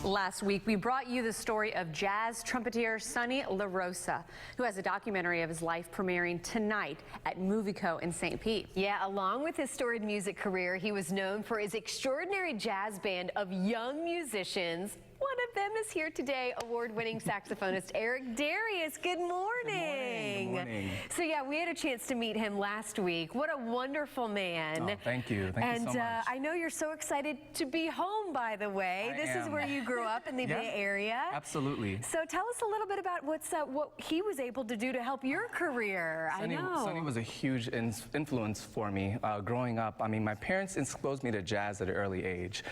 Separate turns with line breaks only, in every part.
Last week, we brought you the story of jazz trumpeter Sonny LaRosa, who has a documentary of his life premiering tonight at Movico in St. Pete.
Yeah, along with his storied music career, he was known for his extraordinary jazz band of young musicians. One of them is here today, award-winning saxophonist Darius. Good morning.
Good morning.
So yeah, we had a chance to meet him last week. What a wonderful man.
Oh, thank you. Thank you so much.
I know you're so excited to be home, by the way. This is where you grew up in the Bay Area.
Absolutely.
So tell us a little bit about what he was able to do to help your career.
Sonny was a huge influence for me growing up. I mean, my parents exposed me to jazz at an early age.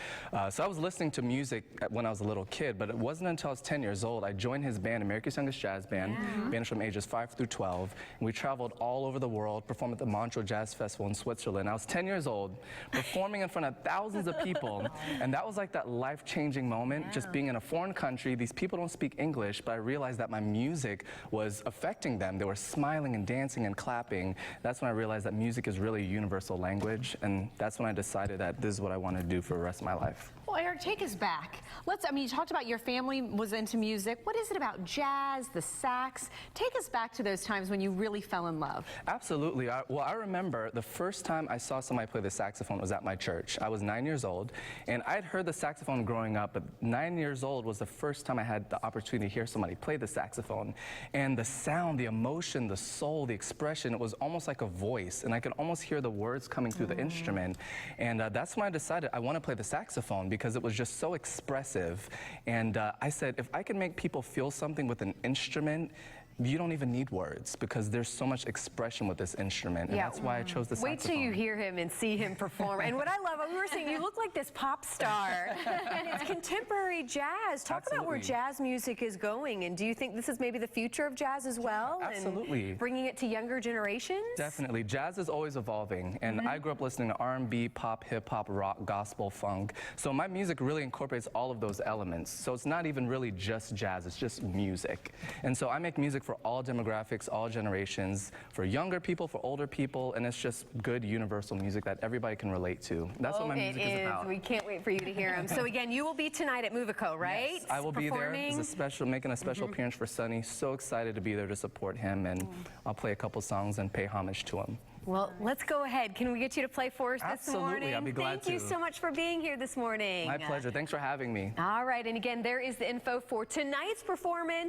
So I was listening to music when I was a little kid, but it wasn't until I was 10 years old I joined his band, America's Youngest Jazz Band, band from ages 5 through 12, and we traveled all over the world, performed at the Montreux Jazz Festival in Switzerland. I was 10 years old, performing in front of thousands of people, and that was like that life-changing moment, just being in a foreign country. These people don't speak English, but I realized that my music was affecting them. They were smiling and dancing and clapping. That's when I realized that music is really a universal language, and that's when I decided that this is what I want to do for the rest of my life.
Well, Eric, take us back. You talked about your family was into music. What is it about jazz, the sax? Take us back to those times when you really fell in love.
Absolutely. I remember the first time I saw somebody play the saxophone was at my church. I was 9 years old, and I'd heard the saxophone growing up, but 9 years old was the first time I had the opportunity to hear somebody play the saxophone. And the sound, the emotion, the soul, the expression, it was almost like a voice, and I could almost hear the words coming through the instrument. And that's when I decided I want to play the saxophone because it was just so expressive. And I said, if I can make people feel something with an instrument, you don't even need words because there's so much expression with this instrument, and that's why I chose the saxophone.
Wait till you hear him and see him perform. And what I love, we were saying, you look like this pop star, and it's contemporary jazz. Talk about where jazz music is going, and do you think this is maybe the future of jazz as well?
Absolutely.
And bringing it to younger generations?
Definitely. Jazz is always evolving, and I grew up listening to R&B, pop, hip-hop, rock, gospel, funk. So my music really incorporates all of those elements. So it's not even really just jazz, it's just music. And so I make music for all demographics, all generations, for younger people, for older people, and it's just good universal music that everybody can relate to. That's what my music is about.
We can't wait for you to hear him. So again, you will be tonight at Movico, right?
Yes, I will be there making a special appearance for Sonny. So excited to be there to support him, and I'll play a couple songs and pay homage to him.
Well, let's go ahead. Can we get you to play for us this morning?
Absolutely, I'll be glad to.
Thank you so much for being here this morning.
My pleasure. Thanks for having me.
All right, and again, there is the info for tonight's performance.